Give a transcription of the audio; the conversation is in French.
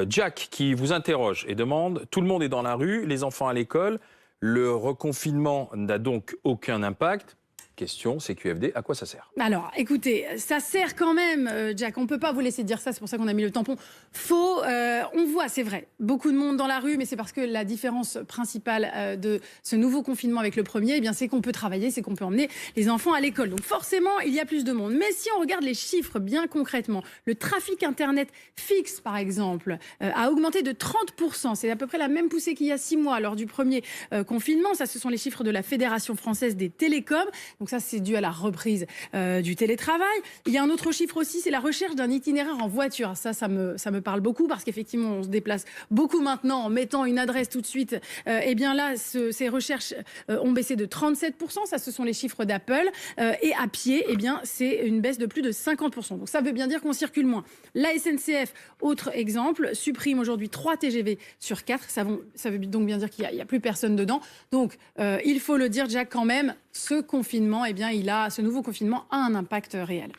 Jack qui vous interroge et demande: tout le monde est dans la rue, les enfants à l'école, le reconfinement n'a donc aucun impact. Question CQFD, à quoi ça sert? Alors, écoutez, ça sert quand même, Jack. On ne peut pas vous laisser dire ça, c'est pour ça qu'on a mis le tampon. Faux, on voit, c'est vrai, beaucoup de monde dans la rue, mais c'est parce que la différence principale de ce nouveau confinement avec le premier, eh bien, c'est qu'on peut travailler, c'est qu'on peut emmener les enfants à l'école. Donc forcément, il y a plus de monde. Mais si on regarde les chiffres bien concrètement, le trafic Internet fixe, par exemple, a augmenté de 30%. C'est à peu près la même poussée qu'il y a 6 mois lors du premier confinement. Ça, ce sont les chiffres de la Fédération française des télécoms. Donc ça, c'est dû à la reprise du télétravail. Il y a un autre chiffre aussi, c'est la recherche d'un itinéraire en voiture. Ça me parle beaucoup parce qu'effectivement, on se déplace beaucoup maintenant en mettant une adresse tout de suite. Eh bien là, ces recherches ont baissé de 37%. Ça, ce sont les chiffres d'Apple. Et à pied, eh bien, c'est une baisse de plus de 50%. Donc ça veut bien dire qu'on circule moins. La SNCF, autre exemple, supprime aujourd'hui 3 TGV sur 4. Ça veut donc bien dire qu'il n'y a plus personne dedans. Donc, il faut le dire, Jack, quand même, ce confinement, eh bien, ce nouveau confinement a un impact réel.